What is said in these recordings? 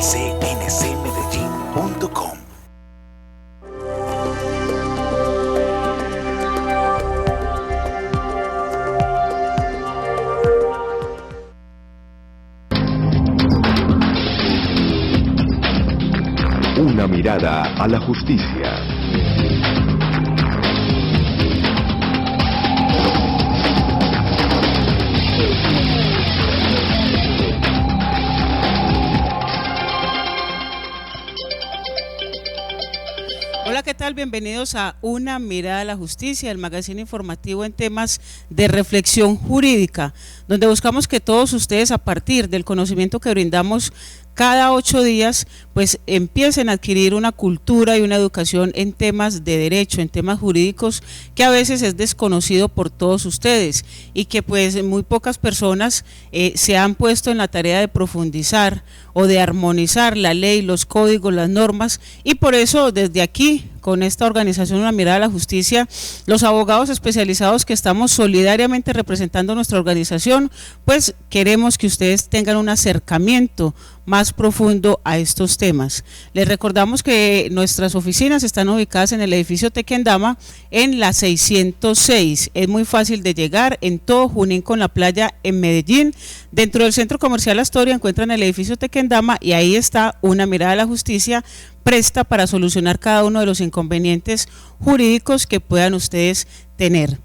cncmedellin.com. Una mirada a la justicia. Hola, ¿qué tal? Bienvenidos a Una mirada a la justicia, el magazine informativo en temas de reflexión jurídica, donde buscamos que todos ustedes, a partir del conocimiento que brindamos cada 8 días, pues empiecen a adquirir una cultura y una educación en temas de derecho, en temas jurídicos, que a veces es desconocido por todos ustedes y que pues muy pocas personas se han puesto en la tarea de profundizar o de armonizar la ley, los códigos, las normas, y por eso desde aquí, con esta organización Una mirada a la justicia, los abogados especializados que estamos solidariamente representando nuestra organización, pues queremos que ustedes tengan un acercamiento más profundo a estos temas. Les recordamos que nuestras oficinas están ubicadas en el edificio Tequendama, en la 606. Es muy fácil de llegar, en todo Junín con la playa en Medellín. Dentro del Centro Comercial Astoria encuentran el edificio Tequendama y ahí está Una mirada a la justicia, presta para solucionar cada uno de los inconvenientes jurídicos que puedan ustedes tener.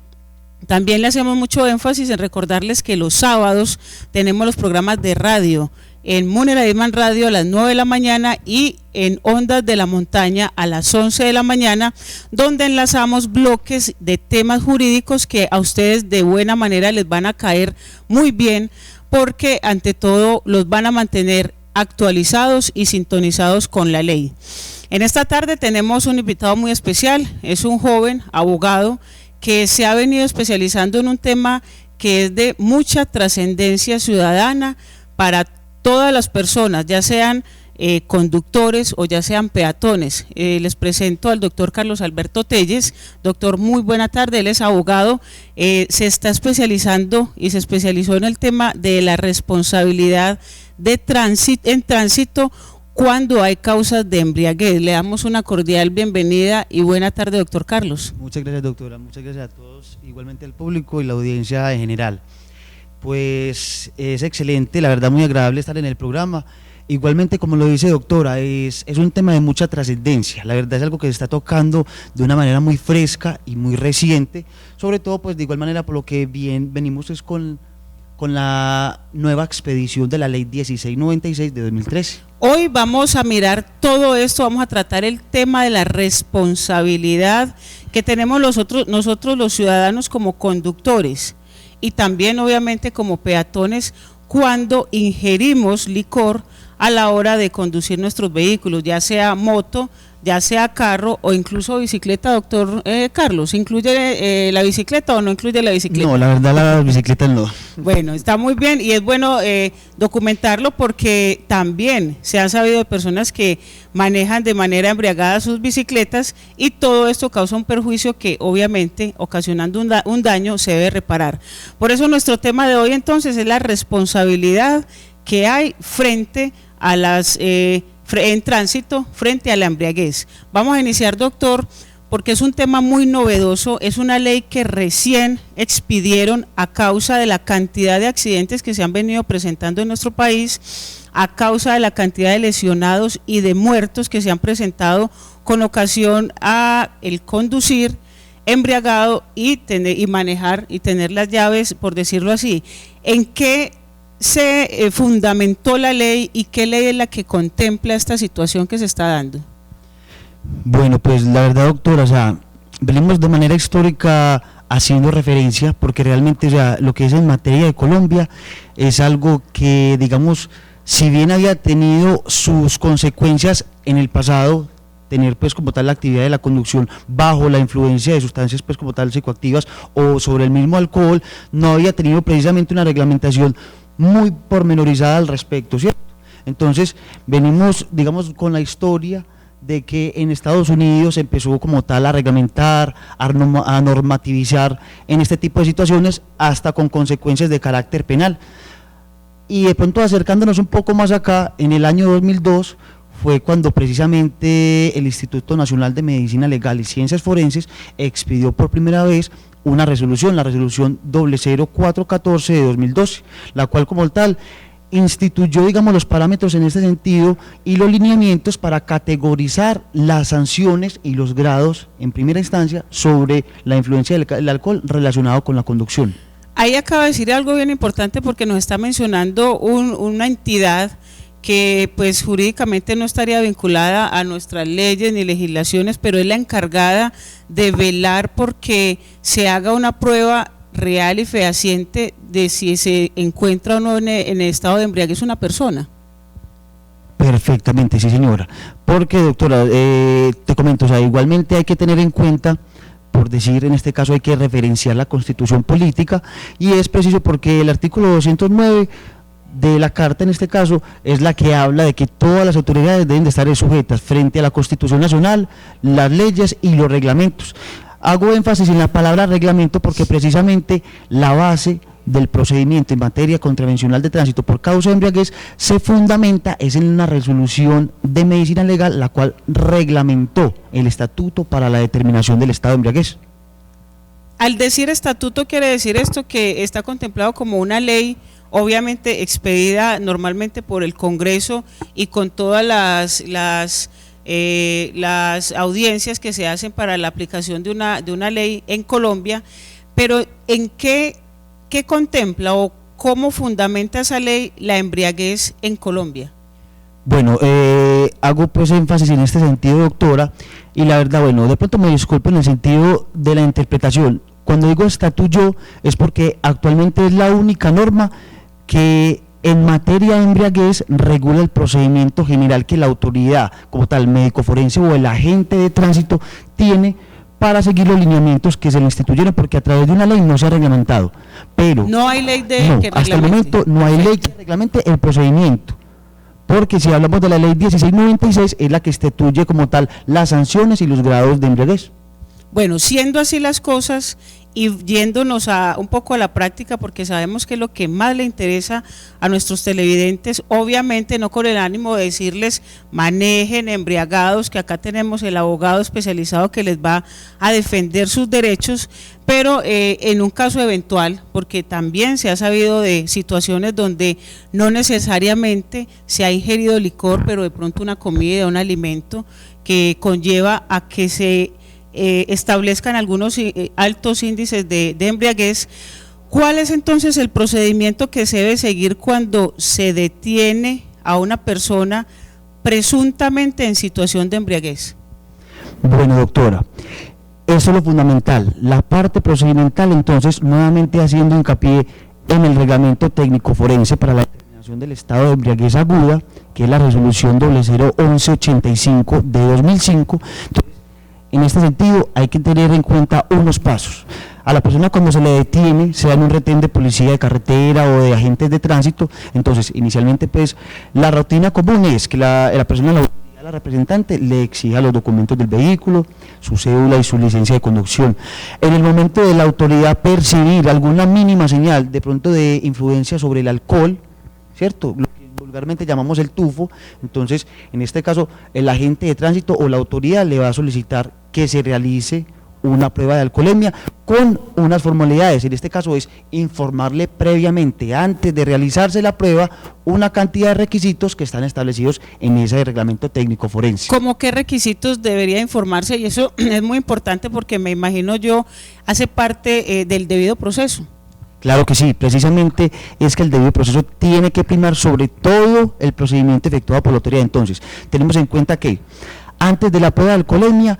También le hacemos mucho énfasis en recordarles que los sábados tenemos los programas de radio en Munera Edman Radio a las 9 de la mañana y en Ondas de la Montaña a las 11 de la mañana, donde enlazamos bloques de temas jurídicos que a ustedes de buena manera les van a caer muy bien, porque ante todo los van a mantener actualizados y sintonizados con la ley. En esta tarde tenemos un invitado muy especial, es un joven abogado que se ha venido especializando en un tema que es de mucha trascendencia ciudadana para todas las personas, ya sean conductores o ya sean peatones. Les presento al doctor Carlos Alberto Telles. Doctor, muy buena tarde, él es abogado, se está especializando y se especializó en el tema de la responsabilidad de tránsito cuando hay causas de embriaguez. Le damos una cordial bienvenida y buena tarde, doctor Carlos. Muchas gracias, doctora, muchas gracias a todos, igualmente al público y la audiencia en general. Pues es excelente, la verdad muy agradable estar en el programa. Igualmente, como lo dice doctora, es un tema de mucha trascendencia, la verdad es algo que se está tocando de una manera muy fresca y muy reciente, sobre todo pues de igual manera por lo que bien venimos es con la nueva expedición de la ley 1696 de 2013. Hoy vamos a mirar todo esto, vamos a tratar el tema de la responsabilidad que tenemos nosotros los ciudadanos como conductores y también obviamente como peatones cuando ingerimos licor a la hora de conducir nuestros vehículos, ya sea moto, ya sea carro o incluso bicicleta. Doctor Carlos, ¿incluye la bicicleta o no incluye la bicicleta? No, la verdad la bicicleta no. Bueno, está muy bien y es bueno documentarlo porque también se ha sabido de personas que manejan de manera embriagada sus bicicletas y todo esto causa un perjuicio que obviamente ocasionando un daño se debe reparar. Por eso nuestro tema de hoy entonces es la responsabilidad que hay frente a en tránsito frente a la embriaguez. Vamos a iniciar, doctor, porque es un tema muy novedoso, es una ley que recién expidieron a causa de la cantidad de accidentes que se han venido presentando en nuestro país, a causa de la cantidad de lesionados y de muertos que se han presentado con ocasión a el conducir embriagado y manejar y tener las llaves, por decirlo así. ¿En qué se fundamentó la ley y qué ley es la que contempla esta situación que se está dando? Bueno, pues la verdad, doctora, o sea, venimos de manera histórica haciendo referencia, porque realmente, o sea, lo que es en materia de Colombia es algo que, digamos, si bien había tenido sus consecuencias en el pasado, tener pues como tal la actividad de la conducción bajo la influencia de sustancias pues como tal psicoactivas o sobre el mismo alcohol, no había tenido precisamente una reglamentación muy pormenorizada al respecto, ¿cierto? Entonces venimos, digamos, con la historia de que en Estados Unidos se empezó como tal a reglamentar, a normativizar en este tipo de situaciones hasta con consecuencias de carácter penal. Y de pronto acercándonos un poco más acá, en el año 2002 fue cuando precisamente el Instituto Nacional de Medicina Legal y Ciencias Forenses expidió por primera vez una resolución, la resolución 00414 de 2012, la cual como tal instituyó, digamos, los parámetros en este sentido y los lineamientos para categorizar las sanciones y los grados en primera instancia sobre la influencia del alcohol relacionado con la conducción. Ahí acaba de decir algo bien importante porque nos está mencionando una entidad que pues jurídicamente no estaría vinculada a nuestras leyes ni legislaciones, pero es la encargada de velar porque se haga una prueba real y fehaciente de si se encuentra o no en estado de embriaguez una persona. Perfectamente, sí señora, porque doctora, te comento, o sea, igualmente hay que tener en cuenta, por decir en este caso hay que referenciar la Constitución política, y es preciso porque el artículo 209 de la Carta en este caso es la que habla de que todas las autoridades deben de estar sujetas frente a la Constitución Nacional, las leyes y los reglamentos. Hago énfasis en la palabra reglamento porque precisamente la base del procedimiento en materia contravencional de tránsito por causa de embriaguez se fundamenta es en una resolución de medicina legal la cual reglamentó el estatuto para la determinación del estado de embriaguez. Al decir estatuto quiere decir esto que está contemplado como una ley, obviamente expedida normalmente por el Congreso y con todas las audiencias que se hacen para la aplicación de una ley en Colombia, pero ¿en qué contempla o cómo fundamenta esa ley la embriaguez en Colombia? Bueno, hago pues énfasis en este sentido, doctora, y la verdad, bueno, de pronto me disculpo en el sentido de la interpretación. Cuando digo estatuto es porque actualmente es la única norma que en materia de embriaguez regula el procedimiento general que la autoridad, como tal, médico forense o el agente de tránsito, tiene para seguir los lineamientos que se le instituyeron, porque a través de una ley no se ha reglamentado. Pero no hay ley que hasta el momento no hay ley que reglamente el procedimiento, porque si hablamos de la ley 1696 es la que instituye como tal las sanciones y los grados de embriaguez. Bueno, siendo así las cosas y yéndonos un poco a la práctica, porque sabemos que es lo que más le interesa a nuestros televidentes, obviamente no con el ánimo de decirles manejen embriagados, que acá tenemos el abogado especializado que les va a defender sus derechos, pero en un caso eventual, porque también se ha sabido de situaciones donde no necesariamente se ha ingerido licor, pero de pronto una comida, un alimento que conlleva a que se establezcan algunos altos índices de embriaguez. ¿Cuál es entonces el procedimiento que se debe seguir cuando se detiene a una persona presuntamente en situación de embriaguez? Bueno, doctora, eso es lo fundamental, la parte procedimental. Entonces, nuevamente haciendo hincapié en el reglamento técnico forense para la determinación del estado de embriaguez aguda, que es la resolución 01185 de 2005. En este sentido hay que tener en cuenta unos pasos. A la persona cuando se le detiene, sea en un retén de policía de carretera o de agentes de tránsito, entonces inicialmente pues la rutina común es que la persona, la representante, le exija los documentos del vehículo, su cédula y su licencia de conducción. En el momento de la autoridad percibir alguna mínima señal de pronto de influencia sobre el alcohol, ¿cierto?, lo que vulgarmente llamamos el tufo, entonces en este caso el agente de tránsito o la autoridad le va a solicitar que se realice una prueba de alcoholemia con unas formalidades. En este caso es informarle previamente, antes de realizarse la prueba, una cantidad de requisitos que están establecidos en ese reglamento técnico forense. ¿Cómo qué requisitos debería informarse? Y eso es muy importante porque me imagino yo hace parte del debido proceso. Claro que sí, precisamente es que el debido proceso tiene que primar sobre todo el procedimiento efectuado por la autoridad. Entonces, tenemos en cuenta que antes de la prueba de alcoholemia,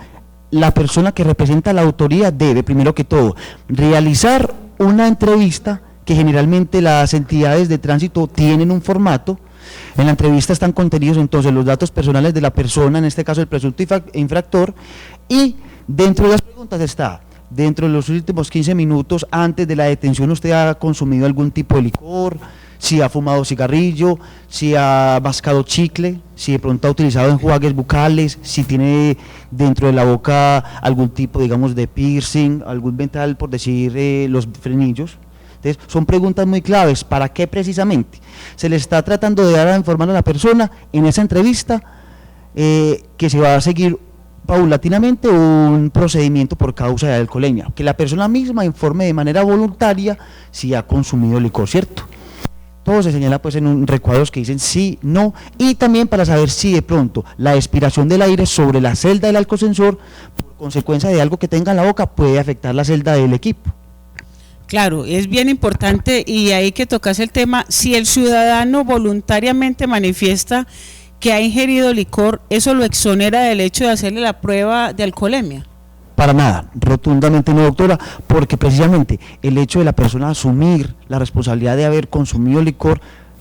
la persona que representa a la autoridad debe, primero que todo, realizar una entrevista que generalmente las entidades de tránsito tienen un formato. En la entrevista están contenidos entonces los datos personales de la persona, en este caso el presunto infractor, y dentro de las preguntas está: dentro de los últimos 15 minutos antes de la detención usted ha consumido algún tipo de licor, si ha fumado cigarrillo, si ha mascado chicle, si de pronto ha utilizado enjuagues bucales, si tiene dentro de la boca algún tipo, digamos, de piercing, algún vental, por decir los frenillos. Entonces, son preguntas muy claves. ¿Para qué precisamente? Se le está tratando de dar a informar a la persona en esa entrevista que se va a seguir paulatinamente un procedimiento por causa de alcoholemia, que la persona misma informe de manera voluntaria si ha consumido licor, ¿cierto? Todo se señala pues en recuadros que dicen sí, no, y también para saber si de pronto la expiración del aire sobre la celda del alcosensor, por consecuencia de algo que tenga en la boca, puede afectar la celda del equipo. Claro, es bien importante y ahí que tocas el tema, si el ciudadano voluntariamente manifiesta que ha ingerido licor, ¿eso lo exonera del hecho de hacerle la prueba de alcoholemia? Para nada, rotundamente no, doctora, porque precisamente el hecho de la persona asumir la responsabilidad de haber consumido licor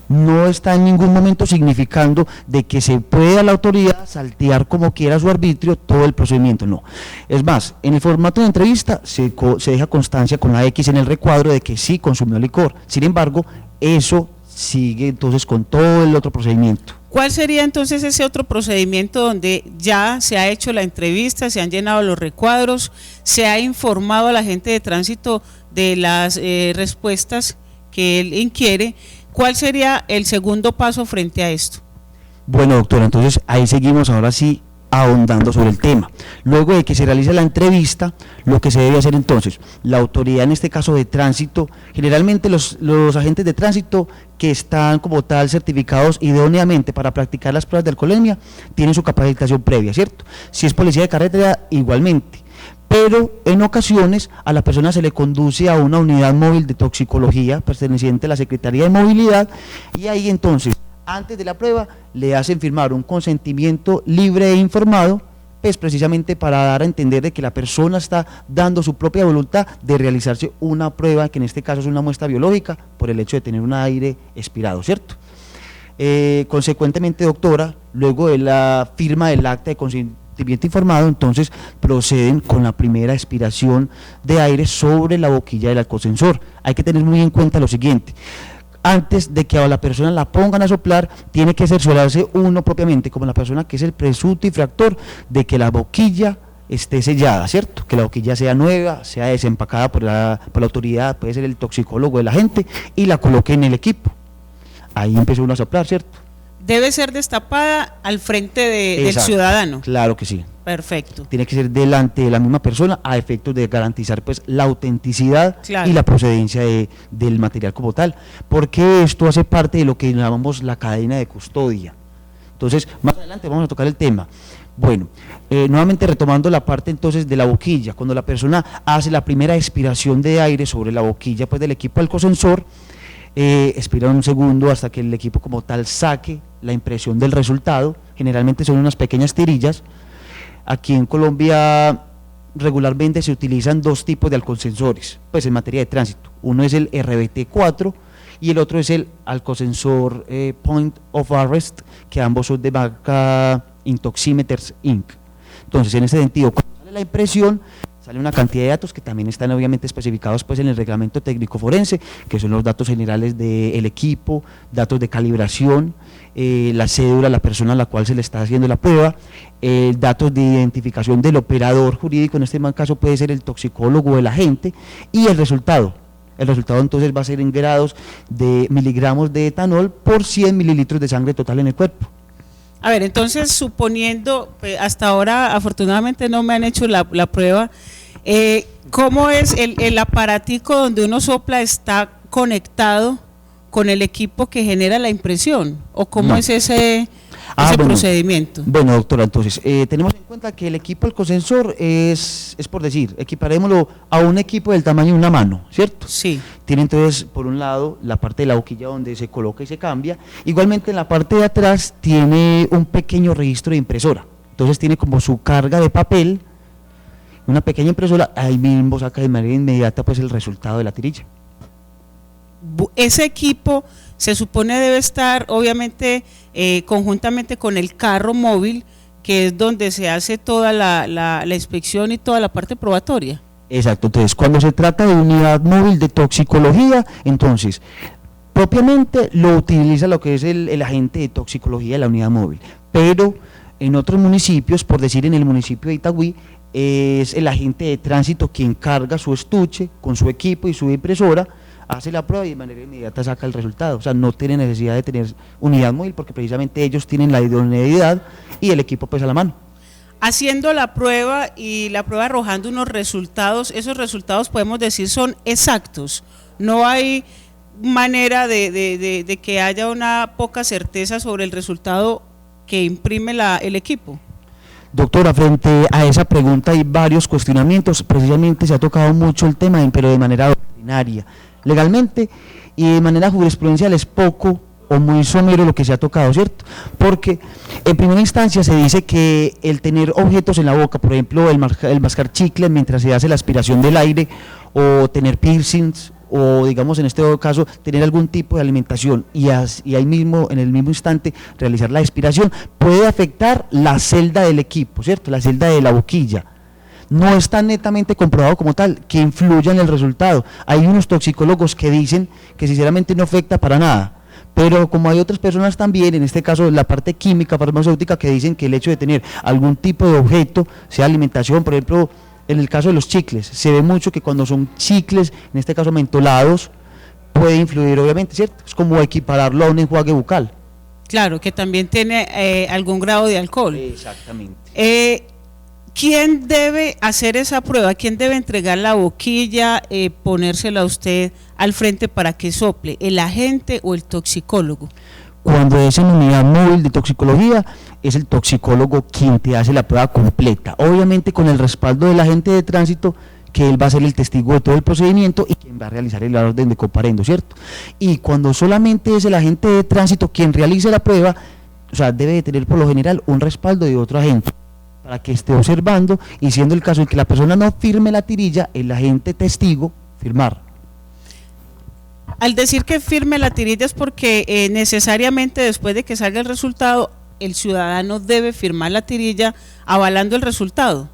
no está en ningún momento significando de que se pueda la autoridad saltear como quiera su arbitrio todo el procedimiento, no. Es más, en el formato de entrevista se deja constancia con la X en el recuadro de que sí consumió licor, sin embargo, eso sigue entonces con todo el otro procedimiento. ¿Cuál sería entonces ese otro procedimiento donde ya se ha hecho la entrevista, se han llenado los recuadros, se ha informado a la gente de tránsito de las respuestas que él inquiere? ¿Cuál sería el segundo paso frente a esto? Bueno, doctora, entonces ahí seguimos ahora sí ahondando sobre el tema. Luego de que se realice la entrevista, lo que se debe hacer entonces, la autoridad en este caso de tránsito, generalmente los agentes de tránsito que están como tal certificados idóneamente para practicar las pruebas de alcoholemia, tienen su capacitación previa, ¿cierto? Si es policía de carretera, igualmente. Pero en ocasiones a la persona se le conduce a una unidad móvil de toxicología perteneciente a la Secretaría de Movilidad y ahí entonces, antes de la prueba, le hacen firmar un consentimiento libre e informado, pues precisamente para dar a entender de que la persona está dando su propia voluntad de realizarse una prueba, que en este caso es una muestra biológica, por el hecho de tener un aire expirado, ¿cierto? Consecuentemente, doctora, luego de la firma del acta de consentimiento informado, entonces proceden con la primera expiración de aire sobre la boquilla del alcosensor. Hay que tener muy en cuenta lo siguiente: antes de que a la persona la pongan a soplar, tiene que cerciorarse uno propiamente, como la persona que es el presunto infractor, de que la boquilla esté sellada, ¿cierto? Que la boquilla sea nueva, sea desempacada por la autoridad, puede ser el toxicólogo de la gente, y la coloque en el equipo. Ahí empezó uno a soplar, ¿cierto? Debe ser destapada al frente del ciudadano. Claro que sí. Perfecto. Tiene que ser delante de la misma persona a efectos de garantizar pues la autenticidad, claro, y la procedencia del material como tal, porque esto hace parte de lo que llamamos la cadena de custodia. Entonces, más adelante vamos a tocar el tema. Bueno, nuevamente retomando la parte entonces de la boquilla, cuando la persona hace la primera expiración de aire sobre la boquilla pues del equipo alcosensor, expira un segundo hasta que el equipo como tal saque la impresión del resultado. Generalmente son unas pequeñas tirillas. Aquí en Colombia regularmente se utilizan dos tipos de alcosensores, pues en materia de tránsito. Uno es el RBT4 y el otro es el alcosensor Point of Arrest, que ambos son de marca Intoximeters Inc. Entonces, en ese sentido, cuando sale la impresión, sale una cantidad de datos que también están obviamente especificados pues en el reglamento técnico forense, que son los datos generales del equipo, datos de calibración, la cédula, la persona a la cual se le está haciendo la prueba, datos de identificación del operador jurídico, en este caso puede ser el toxicólogo o el agente, y el resultado. El resultado entonces va a ser en grados de miligramos de etanol por 100 mililitros de sangre total en el cuerpo. A ver, entonces suponiendo, hasta ahora afortunadamente no me han hecho la prueba, ¿cómo es el aparatico donde uno sopla? ¿Está conectado con el equipo que genera la impresión? ¿O cómo es ese procedimiento? Bueno, doctora, entonces, tenemos en cuenta que el equipo alcosensor es por decir, equiparémoslo a un equipo del tamaño de una mano, ¿cierto? Sí. Tiene entonces, por un lado, la parte de la boquilla donde se coloca y se cambia. Igualmente, en la parte de atrás tiene un pequeño registro de impresora. Entonces, tiene como su carga de papel, una pequeña impresora, ahí mismo saca de manera inmediata pues el resultado de la tirilla. Ese equipo se supone debe estar obviamente conjuntamente con el carro móvil, que es donde se hace toda la inspección y toda la parte probatoria. Exacto, entonces cuando se trata de unidad móvil de toxicología, entonces propiamente lo utiliza lo que es el agente de toxicología de la unidad móvil, pero en otros municipios, por decir en el municipio de Itagüí, es el agente de tránsito quien carga su estuche con su equipo y su impresora hace la prueba y de manera inmediata saca el resultado. O sea, no tiene necesidad de tener unidad móvil porque precisamente ellos tienen la idoneidad y el equipo pues a la mano. Haciendo la prueba y la prueba arrojando unos resultados, esos resultados podemos decir son exactos, no hay manera de que haya una poca certeza sobre el resultado que imprime el equipo. Doctora, frente a esa pregunta hay varios cuestionamientos, precisamente se ha tocado mucho el tema, pero de manera ordinaria. Legalmente y de manera jurisprudencial es poco o muy somero lo que se ha tocado, ¿cierto? Porque en primera instancia se dice que el tener objetos en la boca, por ejemplo el mascar chicle mientras se hace la aspiración del aire, o tener piercings, o digamos en este caso tener algún tipo de alimentación y ahí mismo, en el mismo instante, realizar la expiración, puede afectar la celda del equipo, ¿cierto? La celda de la boquilla. No está netamente comprobado como tal que influya en el resultado. Hay unos toxicólogos que dicen que sinceramente no afecta para nada, pero como hay otras personas también, en este caso la parte química, farmacéutica, que dicen que el hecho de tener algún tipo de objeto, sea alimentación, por ejemplo, en el caso de los chicles, se ve mucho que cuando son chicles, en este caso mentolados, puede influir obviamente, ¿cierto? Es como equipararlo a un enjuague bucal. Claro, que también tiene algún grado de alcohol. Exactamente. ¿Quién debe hacer esa prueba? ¿Quién debe entregar la boquilla, ponérsela a usted al frente para que sople? ¿El agente o el toxicólogo? Cuando es en unidad móvil de toxicología, es el toxicólogo quien te hace la prueba completa, obviamente con el respaldo del agente de tránsito, que él va a ser el testigo de todo el procedimiento y quien va a realizar el orden de comparendo, ¿cierto? Y cuando solamente es el agente de tránsito quien realice la prueba, o sea, debe de tener por lo general un respaldo de otro agente, para que esté observando y siendo el caso de que la persona no firme la tirilla, el agente testigo firmar. Al decir que firme la tirilla es porque necesariamente después de que salga el resultado, el ciudadano debe firmar la tirilla avalando el resultado.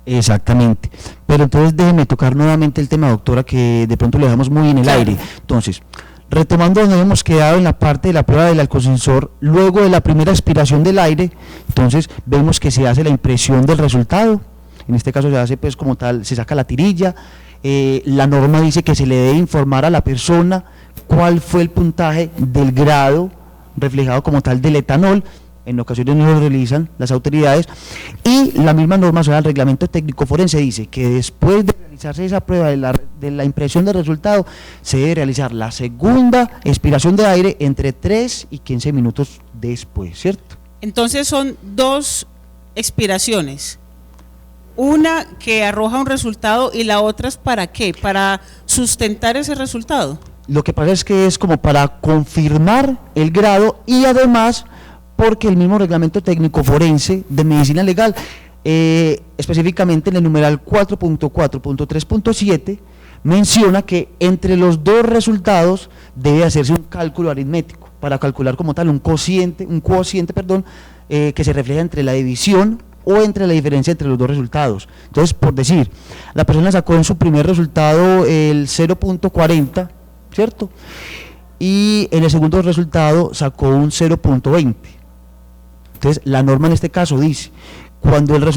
Exactamente, pero entonces déjeme tocar nuevamente el tema, doctora, que de pronto lo dejamos muy en el aire. Entonces, retomando donde hemos quedado en la parte de la prueba del alcosensor, luego de la primera expiración del aire, entonces vemos que se hace la impresión del resultado, en este caso se hace pues como tal, se saca la tirilla, la norma dice que se le debe informar a la persona cuál fue el puntaje del grado reflejado como tal del etanol, en ocasiones no lo realizan las autoridades, y la misma norma, o sea, el reglamento técnico forense dice que después de realizarse esa prueba de la impresión del resultado, se debe realizar la segunda expiración de aire entre 3 y 15 minutos después, ¿cierto? Entonces son dos expiraciones, una que arroja un resultado y la otra es ¿para qué? Para sustentar ese resultado. Lo que pasa es que es como para confirmar el grado y además porque el mismo reglamento técnico forense de medicina legal, específicamente en el numeral 4.4.3.7, menciona que entre los dos resultados debe hacerse un cálculo aritmético para calcular como tal un cociente, que se refleja entre la división o entre la diferencia entre los dos resultados. Entonces, por decir, la persona sacó en su primer resultado el 0.40, ¿cierto? Y en el segundo resultado sacó un 0.20. Entonces, la norma en este caso dice, cuando la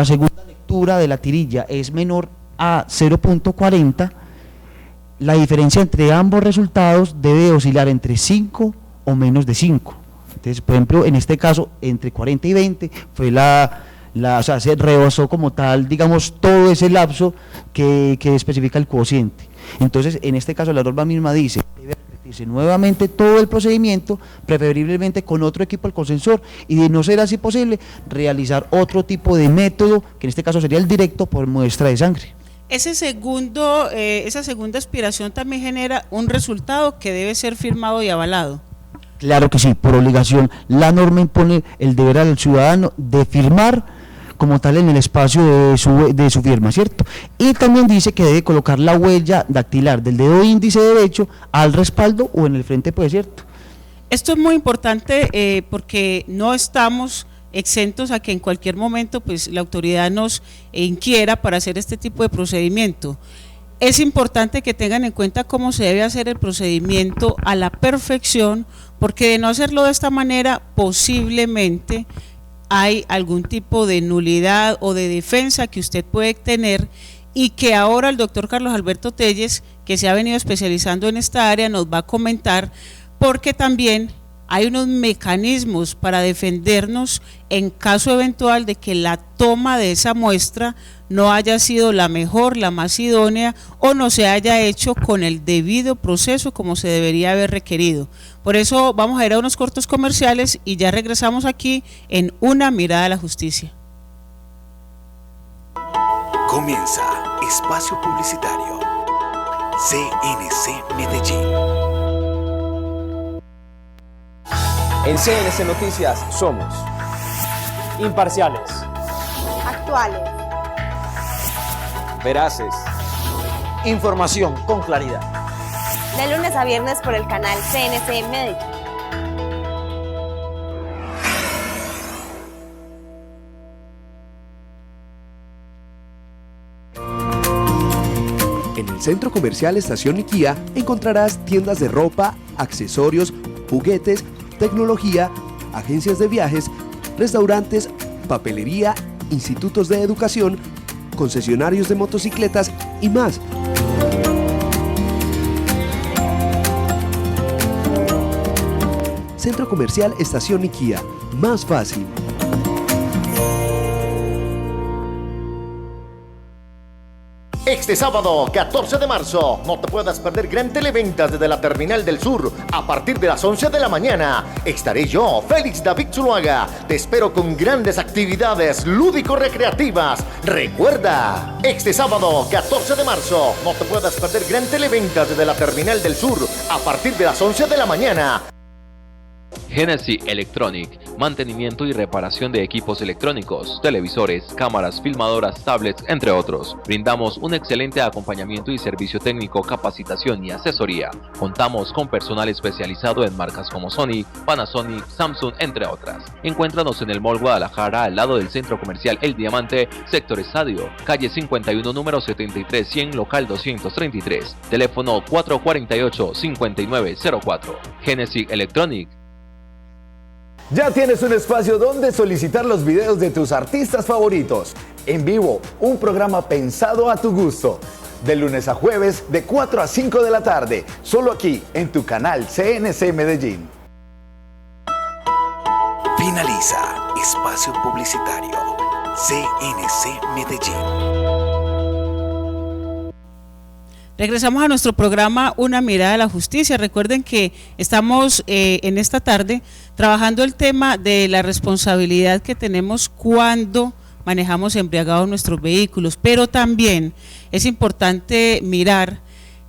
segunda lectura de la tirilla es menor a 0.40, la diferencia entre ambos resultados debe oscilar entre 5 o menos de 5. Entonces, por ejemplo, en este caso, entre 40 y 20 fue o sea, se rebasó como tal, digamos, todo ese lapso que especifica el cociente. Entonces, en este caso, la norma misma dice, debe repetirse nuevamente todo el procedimiento, preferiblemente con otro equipo alcosensor, y de no ser así posible, realizar otro tipo de método, que en este caso sería el directo por muestra de sangre. Esa segunda expiración también genera un resultado que debe ser firmado y avalado. Claro que sí, por obligación. La norma impone el deber al ciudadano de firmar como tal en el espacio de su firma, ¿cierto? Y también dice que debe colocar la huella dactilar del dedo índice derecho al respaldo o en el frente, pues, ¿cierto? Esto es muy importante porque no estamos exentos a que en cualquier momento pues la autoridad nos inquiera para hacer este tipo de procedimiento. Es importante que tengan en cuenta cómo se debe hacer el procedimiento a la perfección, porque de no hacerlo de esta manera posiblemente hay algún tipo de nulidad o de defensa que usted puede tener y que ahora el doctor Carlos Alberto Telles, que se ha venido especializando en esta área, nos va a comentar, porque también hay unos mecanismos para defendernos en caso eventual de que la toma de esa muestra no haya sido la mejor, la más idónea, o no se haya hecho con el debido proceso como se debería haber requerido. Por eso vamos a ir a unos cortos comerciales y ya regresamos aquí en Una Mirada a la Justicia. Comienza Espacio Publicitario. CNC Medellín. En CNC Noticias somos imparciales, actuales, veraces, información con claridad. de lunes a viernes por el canal CNC Medellín. En el Centro Comercial Estación Niquía encontrarás tiendas de ropa, accesorios, juguetes, tecnología, agencias de viajes, restaurantes, papelería, institutos de educación, concesionarios de motocicletas y más. Centro Comercial Estación Niquía, más fácil. Este sábado, 14 de marzo, no te puedas perder gran televentas desde la Terminal del Sur a partir de las 11 de la mañana. Estaré yo, Félix David Zuluaga. Te espero con grandes actividades lúdico-recreativas. Recuerda, este sábado, 14 de marzo, no te puedas perder gran televentas desde la Terminal del Sur a partir de las 11 de la mañana. Genesis Electronic, mantenimiento y reparación de equipos electrónicos, televisores, cámaras, filmadoras, tablets, entre otros. Brindamos un excelente acompañamiento y servicio técnico, capacitación y asesoría. Contamos con personal especializado en marcas como Sony, Panasonic, Samsung, entre otras. Encuéntranos en el Mall Guadalajara, al lado del Centro Comercial El Diamante, Sector Estadio, calle 51, número 73100, local 233, teléfono 448-5904. Genesis Electronic. Ya tienes un espacio donde solicitar los videos de tus artistas favoritos. En vivo, un programa pensado a tu gusto. De lunes a jueves, de 4 a 5 de la tarde. Solo aquí, en tu canal CNC Medellín. Finaliza Espacio Publicitario. CNC Medellín. Regresamos a nuestro programa Una Mirada a la Justicia. Recuerden que estamos en esta tarde trabajando el tema de la responsabilidad que tenemos cuando manejamos embriagados nuestros vehículos, pero también es importante mirar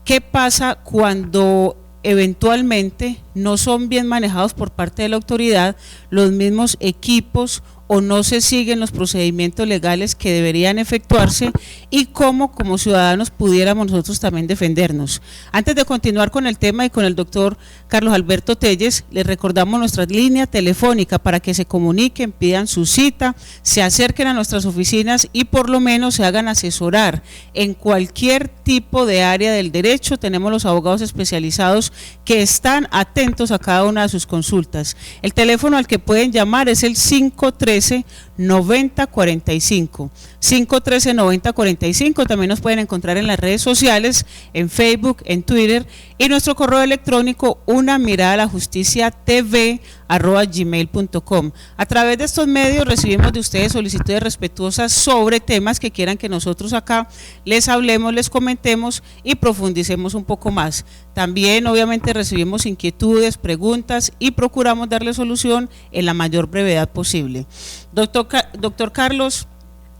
qué pasa cuando eventualmente no son bien manejados por parte de la autoridad los mismos equipos o no se siguen los procedimientos legales que deberían efectuarse y cómo como ciudadanos pudiéramos nosotros también defendernos. Antes de continuar con el tema y con el doctor Carlos Alberto Telles, les recordamos nuestra línea telefónica para que se comuniquen, pidan su cita, se acerquen a nuestras oficinas y por lo menos se hagan asesorar en cualquier tipo de área del derecho. Tenemos los abogados especializados que están atentos a cada una de sus consultas. El teléfono al que pueden llamar es el 513-9045. 513-9045. También nos pueden encontrar en las redes sociales, en Facebook, en Twitter, y nuestro correo electrónico unamiradalajusticia.tv@gmail.com. A través de estos medios recibimos de ustedes solicitudes respetuosas sobre temas que quieran que nosotros acá les hablemos, les comentemos y profundicemos un poco más. También obviamente recibimos inquietudes, preguntas y procuramos darle solución en la mayor brevedad posible. Doctor Carlos,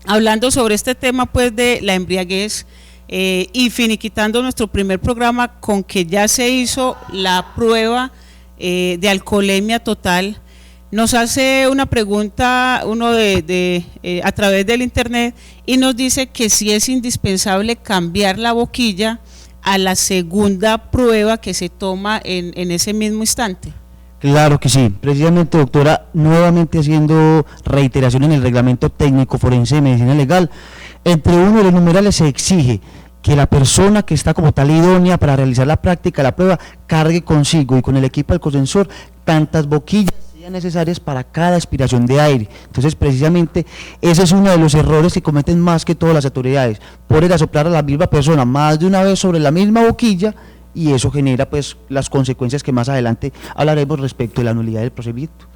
hablando sobre este tema pues de la embriaguez y finiquitando nuestro primer programa con que ya se hizo la prueba de alcoholemia total, nos hace una pregunta uno a través del internet y nos dice que si es indispensable cambiar la boquilla a la segunda prueba que se toma en ese mismo instante. Claro que sí, precisamente doctora, nuevamente haciendo reiteración en el reglamento técnico forense de medicina legal, entre uno de los numerales se exige que la persona que está como tal idónea para realizar la práctica, la prueba, cargue consigo y con el equipo alcosensor tantas boquillas cantidades necesarias para cada aspiración de aire. Entonces, precisamente, ese es uno de los errores que cometen más que todas las autoridades, poner a soplar a la misma persona más de una vez sobre la misma boquilla, y eso genera pues las consecuencias que más adelante hablaremos respecto de la nulidad del procedimiento.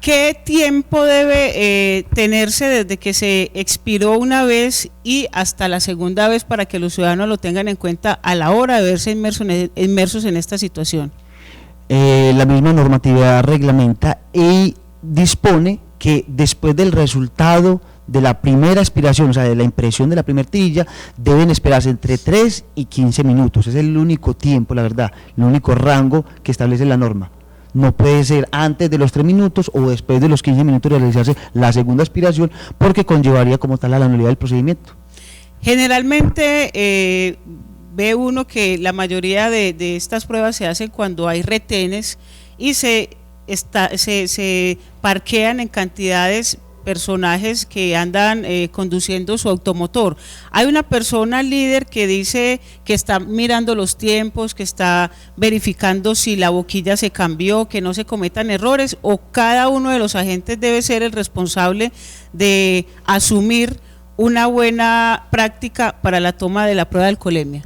¿Qué tiempo debe tenerse desde que se expiró una vez y hasta la segunda vez para que los ciudadanos lo tengan en cuenta a la hora de verse inmersos en esta situación? La misma normatividad reglamenta y dispone que después del resultado de la primera aspiración, o sea, de la impresión de la primera tirilla, deben esperarse entre 3 y 15 minutos. Es el único tiempo, la verdad, el único rango que establece la norma. No puede ser antes de los 3 minutos o después de los 15 minutos de realizarse la segunda aspiración, porque conllevaría como tal a la nulidad del procedimiento. Generalmente ve uno que la mayoría de estas pruebas se hacen cuando hay retenes y se parquean en cantidades personajes que andan conduciendo su automotor. Hay una persona líder que dice que está mirando los tiempos, que está verificando si la boquilla se cambió, que no se cometan errores, o cada uno de los agentes debe ser el responsable de asumir una buena práctica para la toma de la prueba de alcoholemia.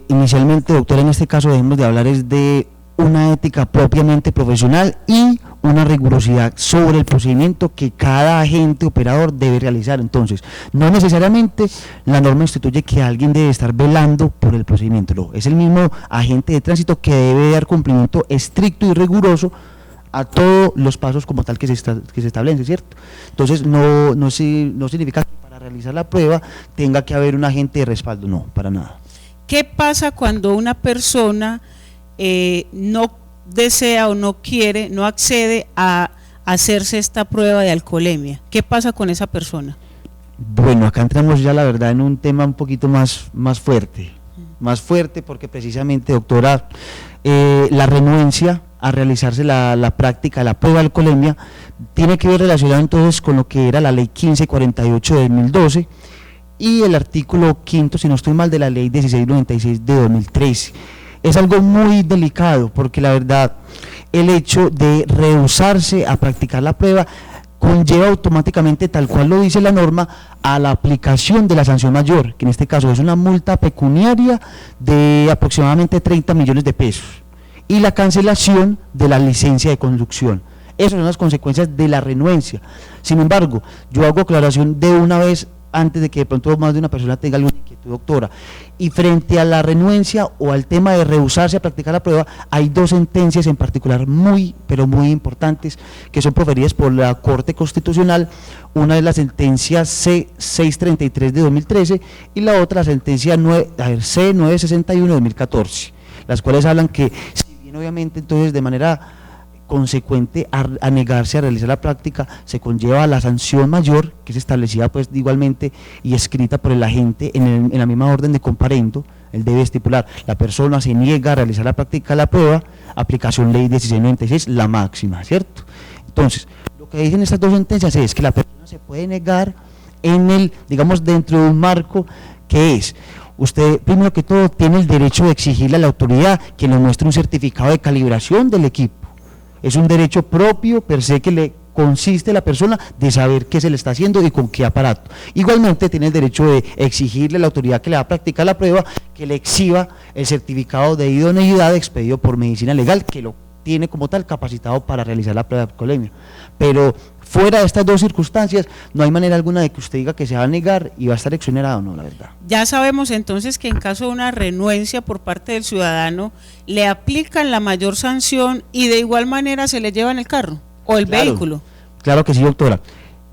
Inicialmente, doctora, en este caso debemos de hablar es de una ética propiamente profesional y una rigurosidad sobre el procedimiento que cada agente operador debe realizar. Entonces, no necesariamente la norma instituye que alguien debe estar velando por el procedimiento, no, es el mismo agente de tránsito que debe dar cumplimiento estricto y riguroso a todos los pasos como tal que se establece, ¿cierto? Entonces, no significa que para realizar la prueba tenga que haber un agente de respaldo, no, para nada. ¿Qué pasa cuando una persona no desea o no quiere, no accede a hacerse esta prueba de alcoholemia? ¿Qué pasa con esa persona? Bueno, acá entramos ya la verdad en un tema un poquito más fuerte porque precisamente, doctora, la renuencia a realizarse la práctica, la prueba de alcoholemia, tiene que ver relacionado entonces con lo que era la ley 1548 de 2012 y el artículo 5, si no estoy mal, de la ley 1696 de 2013. Es algo muy delicado porque la verdad el hecho de rehusarse a practicar la prueba conlleva automáticamente, tal cual lo dice la norma, a la aplicación de la sanción mayor, que en este caso es una multa pecuniaria de aproximadamente 30 millones de pesos y la cancelación de la licencia de conducción. Esas son las consecuencias de la renuencia. Sin embargo, yo hago aclaración de una vez antes de que de pronto más de una persona tenga alguna inquietud, doctora, y frente a la renuencia o al tema de rehusarse a practicar la prueba, hay 2 sentencias en particular muy, pero muy importantes que son proferidas por la Corte Constitucional. Una es la sentencia C633 de 2013 y la otra la sentencia C961 de 2014, las cuales hablan que, si bien obviamente entonces de manera consecuente a negarse a realizar la práctica, se conlleva la sanción mayor, que es establecida pues igualmente y escrita por el agente en la misma orden de comparendo. Él debe estipular: la persona se niega a realizar la práctica de la prueba, aplicación ley 1696, la máxima, ¿cierto? Entonces, lo que dicen estas 2 sentencias es que la persona se puede negar digamos, dentro de un marco que es: usted, primero que todo, tiene el derecho de exigirle a la autoridad que le muestre un certificado de calibración del equipo. Es un derecho propio per se que le consiste a la persona de saber qué se le está haciendo y con qué aparato. Igualmente tiene el derecho de exigirle a la autoridad que le va a practicar la prueba que le exhiba el certificado de idoneidad expedido por medicina legal, que lo tiene como tal capacitado para realizar la prueba de alcoholemia. Pero fuera de estas 2 circunstancias, no hay manera alguna de que usted diga que se va a negar y va a estar exonerado, no, la verdad. Ya sabemos entonces que en caso de una renuencia por parte del ciudadano, le aplican la mayor sanción y de igual manera se le llevan el carro o el vehículo. Claro que sí, doctora.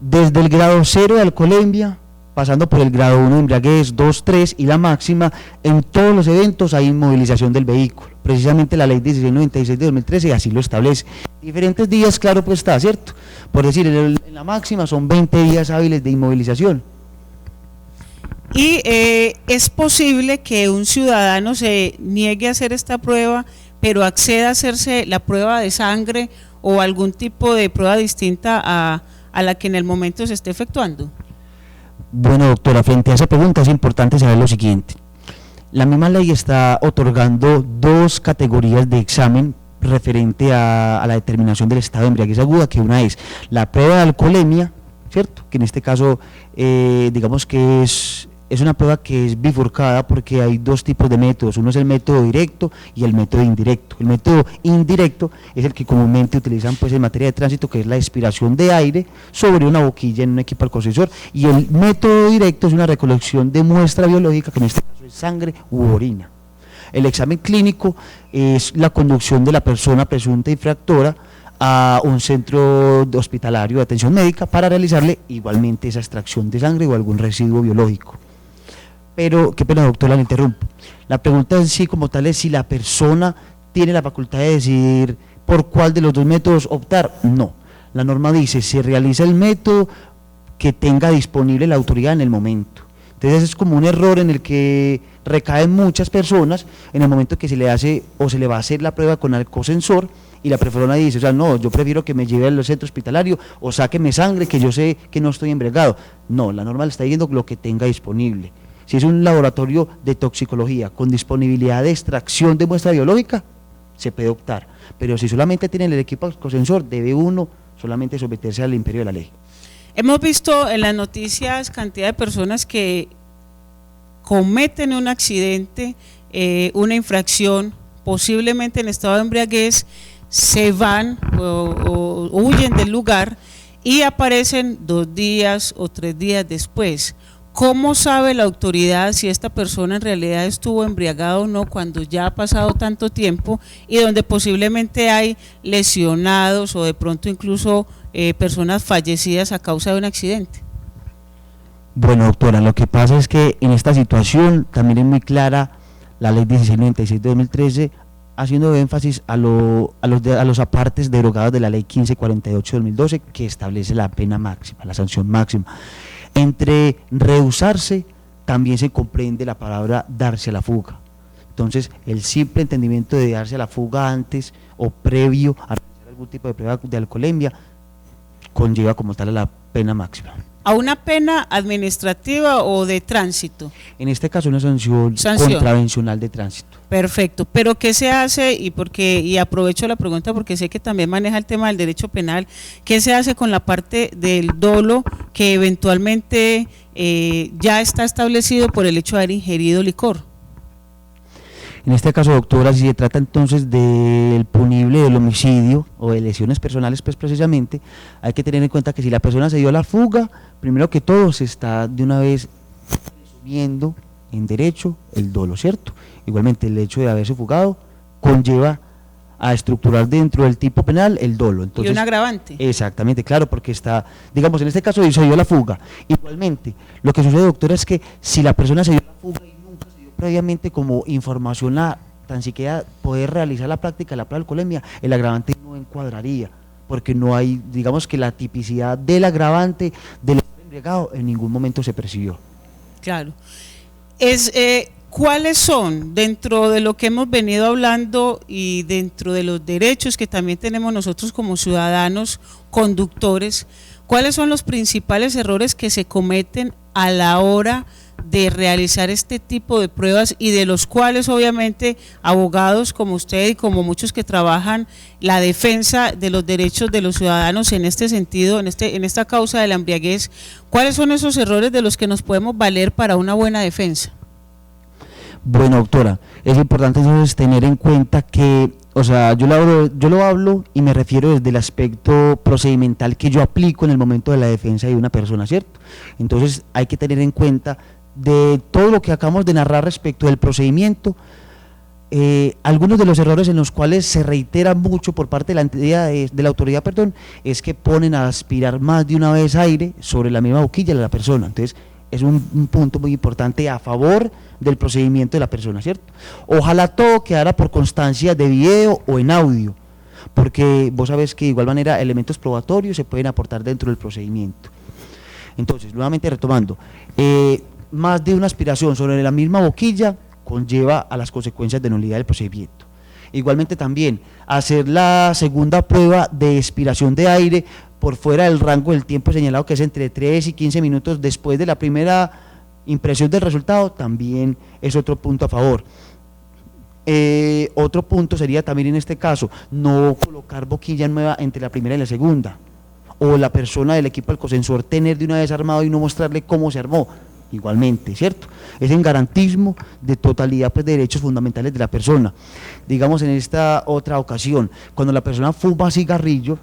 Desde el grado 0 de alcoholemia, pasando por el grado 1 de embriaguez, 2, 3 y la máxima, en todos los eventos hay inmovilización del vehículo. Precisamente la ley 1696 de 2013 así lo establece. Diferentes días, claro, pues está, ¿cierto? Por decir, en la máxima son 20 días hábiles de inmovilización. Y es posible que un ciudadano se niegue a hacer esta prueba, pero acceda a hacerse la prueba de sangre o algún tipo de prueba distinta a la que en el momento se esté efectuando. Bueno, doctora, frente a esa pregunta es importante saber lo siguiente. La misma ley está otorgando 2 categorías de examen referente a la determinación del estado de embriaguez aguda, que una es la prueba de alcoholemia, ¿cierto? Que en este caso, digamos que es una prueba que es bifurcada porque hay dos tipos de métodos, uno es el método directo y el método indirecto. El método indirecto es el que comúnmente utilizan pues en materia de tránsito, que es la expiración de aire sobre una boquilla en un equipo alcosensor, y el método directo es una recolección de muestra biológica, que en este caso es sangre u orina. El examen clínico es la conducción de la persona presunta infractora a un centro hospitalario de atención médica para realizarle igualmente esa extracción de sangre o algún residuo biológico. Pero, qué pena doctora, le interrumpo. La pregunta en sí como tal es si la persona tiene la facultad de decidir por cuál de los dos métodos optar. No, la norma dice, se realiza el método que tenga disponible la autoridad en el momento. Entonces es como un error en el que recaen muchas personas en el momento que se le hace o se le va a hacer la prueba con alcosensor, y la persona dice, o sea, no, yo prefiero que me lleve al centro hospitalario o sáqueme sangre que yo sé que no estoy embriagado. No, la norma le está diciendo lo que tenga disponible. Si es un laboratorio de toxicología con disponibilidad de extracción de muestra biológica, se puede optar. Pero si solamente tiene el equipo alcosensor, debe uno solamente someterse al imperio de la ley. Hemos visto en las noticias cantidad de personas que cometen un accidente, una infracción, posiblemente en estado de embriaguez, se van o huyen del lugar y aparecen 2 días o 3 días después. ¿Cómo sabe la autoridad si esta persona en realidad estuvo embriagada o no cuando ya ha pasado tanto tiempo y donde posiblemente hay lesionados o de pronto incluso personas fallecidas a causa de un accidente? Bueno, doctora, lo que pasa es que en esta situación también es muy clara la ley 1696 de 2013, haciendo énfasis a los apartes derogados de la ley 1548 de 2012, que establece la pena máxima, la sanción máxima. Entre rehusarse también se comprende la palabra darse a la fuga. Entonces, el simple entendimiento de darse a la fuga antes o previo a realizar algún tipo de prueba de alcoholemia conlleva como tal a la pena máxima. ¿A una pena administrativa o de tránsito? En este caso una sanción contravencional de tránsito. Perfecto, pero ¿qué se hace? Y aprovecho la pregunta porque sé que también maneja el tema del derecho penal. ¿Qué se hace con la parte del dolo que eventualmente ya está establecido por el hecho de haber ingerido licor? En este caso, doctora, si se trata entonces del punible del homicidio o de lesiones personales, pues precisamente hay que tener en cuenta que si la persona se dio a la fuga, primero que todo se está de una vez resumiendo en derecho el dolo, ¿cierto? Igualmente el hecho de haberse fugado conlleva a estructurar dentro del tipo penal el dolo. Entonces, y un agravante. Exactamente, claro, porque está, digamos, en este caso se dio a la fuga. Igualmente, lo que sucede, doctora, es que si la persona se dio a la fuga y nunca se dio previamente como información a tan siquiera poder realizar la práctica de la prueba de alcoholemia, el agravante no encuadraría, porque no hay, digamos que la tipicidad del agravante del embriagado en ningún momento se percibió. Claro. ¿Cuáles son, dentro de lo que hemos venido hablando y dentro de los derechos que también tenemos nosotros como ciudadanos conductores, cuáles son los principales errores que se cometen a la hora de realizar este tipo de pruebas y de los cuales obviamente abogados como usted y como muchos que trabajan la defensa de los derechos de los ciudadanos en este sentido, en esta causa de la embriaguez, cuáles son esos errores de los que nos podemos valer para una buena defensa? Bueno, doctora, es importante entonces tener en cuenta que, o sea, yo lo hablo y me refiero desde el aspecto procedimental que yo aplico en el momento de la defensa de una persona, ¿cierto? Entonces hay que tener en cuenta de todo lo que acabamos de narrar respecto del procedimiento, algunos de los errores en los cuales se reitera mucho por parte de la entidad de la autoridad, es que ponen a aspirar más de una vez aire sobre la misma boquilla de la persona. Entonces es un punto muy importante a favor del procedimiento de la persona, ¿cierto? Ojalá todo quedara por constancia de video o en audio, porque vos sabés que de igual manera elementos probatorios se pueden aportar dentro del procedimiento. Entonces, nuevamente retomando, más de una aspiración sobre la misma boquilla conlleva a las consecuencias de nulidad del procedimiento. Igualmente también hacer la segunda prueba de expiración de aire por fuera del rango del tiempo señalado, que es entre 3 y 15 minutos después de la primera impresión del resultado, también es otro punto a favor. Otro punto sería también en este caso, no colocar boquilla nueva entre la primera y la segunda, o la persona del equipo alcosensor tener de una vez armado y no mostrarle cómo se armó, igualmente, ¿cierto? Es en garantismo de totalidad pues, de derechos fundamentales de la persona. Digamos en esta otra ocasión, cuando la persona fuma cigarrillo,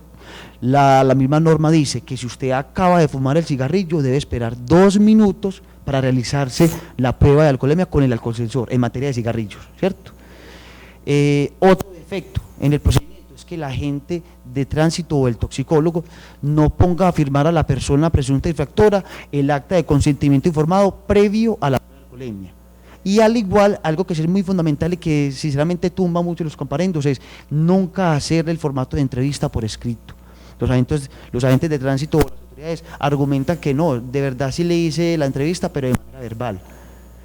la misma norma dice que si usted acaba de fumar el cigarrillo debe esperar 2 minutos para realizarse la prueba de alcoholemia con el alcoholsensor en materia de cigarrillos, ¿cierto? Otro defecto en el procedimiento es que el agente de tránsito o el toxicólogo no ponga a firmar a la persona presunta infractora el acta de consentimiento informado previo a la prueba de alcoholemia. Y al igual, algo que es muy fundamental y que sinceramente tumba mucho los comparendos es nunca hacer el formato de entrevista por escrito. Los agentes de tránsito o las autoridades argumentan que no, de verdad sí le hice la entrevista, pero de manera verbal.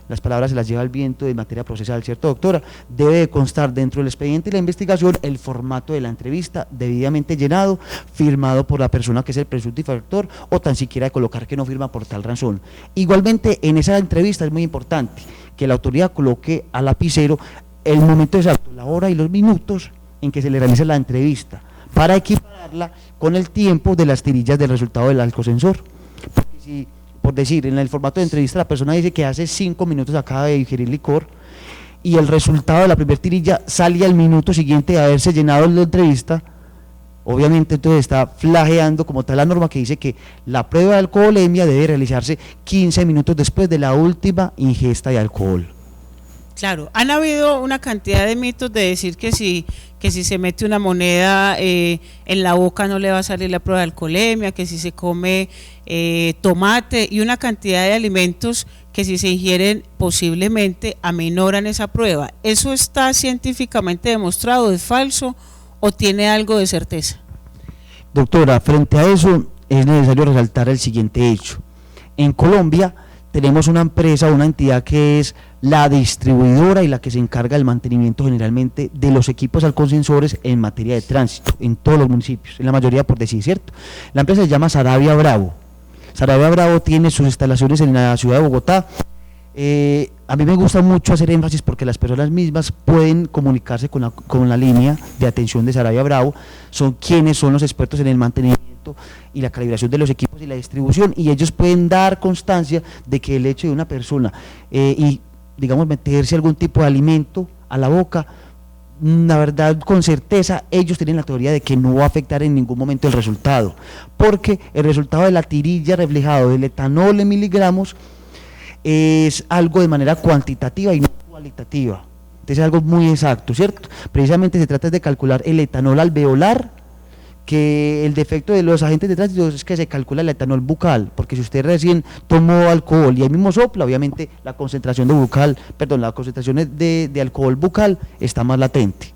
Las palabras se las lleva el viento de materia procesal, ¿cierto, doctora? Debe de constar dentro del expediente y la investigación el formato de la entrevista debidamente llenado, firmado por la persona que es el presunto infractor, o tan siquiera de colocar que no firma por tal razón. Igualmente, en esa entrevista es muy importante que la autoridad coloque al lapicero el momento exacto, la hora y los minutos en que se le realiza la entrevista, para equipararla con el tiempo de las tirillas del resultado del alcosensor. Porque si, por decir, en el formato de entrevista la persona dice que hace 5 minutos acaba de ingerir licor y el resultado de la primera tirilla sale al minuto siguiente de haberse llenado la entrevista, obviamente entonces está flageando como tal la norma que dice que la prueba de alcoholemia debe realizarse 15 minutos después de la última ingesta de alcohol. Claro, han habido una cantidad de mitos de decir que si se mete una moneda en la boca no le va a salir la prueba de alcoholemia, que si se come tomate y una cantidad de alimentos que si se ingieren posiblemente aminoran esa prueba. ¿Eso está científicamente demostrado? ¿Es falso o tiene algo de certeza? Doctora, frente a eso es necesario resaltar el siguiente hecho. En Colombia tenemos una empresa, una entidad que es la distribuidora y la que se encarga del mantenimiento generalmente de los equipos alcosensores en materia de tránsito, en todos los municipios, en la mayoría por decir, ¿cierto? La empresa se llama Sarabia Bravo. Sarabia Bravo tiene sus instalaciones en la ciudad de Bogotá. A mí me gusta mucho hacer énfasis porque las personas mismas pueden comunicarse con la línea de atención de Sarabia Bravo, son quienes son los expertos en el mantenimiento y la calibración de los equipos y la distribución, y ellos pueden dar constancia de que el hecho de una persona y digamos meterse algún tipo de alimento a la boca, la verdad con certeza ellos tienen la teoría de que no va a afectar en ningún momento el resultado, porque el resultado de la tirilla reflejado del etanol en miligramos es algo de manera cuantitativa y no cualitativa, entonces es algo muy exacto, ¿cierto? Precisamente se trata de calcular el etanol alveolar, que el defecto de los agentes de tránsito es que se calcula el etanol bucal, porque si usted recién tomó alcohol y ahí mismo sopla, obviamente la concentración de alcohol bucal está más latente.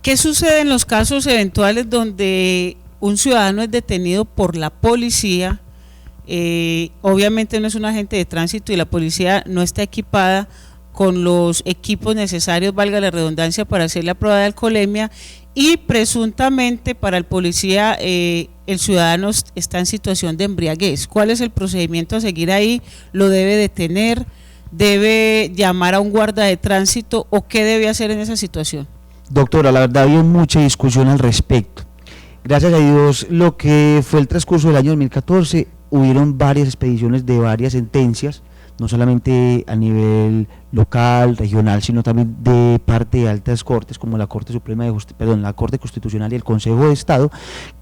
¿Qué sucede en los casos eventuales donde un ciudadano es detenido por la policía? Obviamente no es un agente de tránsito y la policía no está equipada con los equipos necesarios, valga la redundancia, para hacer la prueba de alcoholemia, y presuntamente para el policía el ciudadano está en situación de embriaguez. ¿Cuál es el procedimiento a seguir ahí? ¿Lo debe detener? ¿Debe llamar a un guarda de tránsito? ¿O qué debe hacer en esa situación? Doctora, la verdad había mucha discusión al respecto. Gracias a Dios, lo que fue el transcurso del año 2014, hubieron varias expediciones de varias sentencias, no solamente a nivel local, regional, sino también de parte de altas cortes como la Corte Suprema de Justicia, la Corte Constitucional y el Consejo de Estado,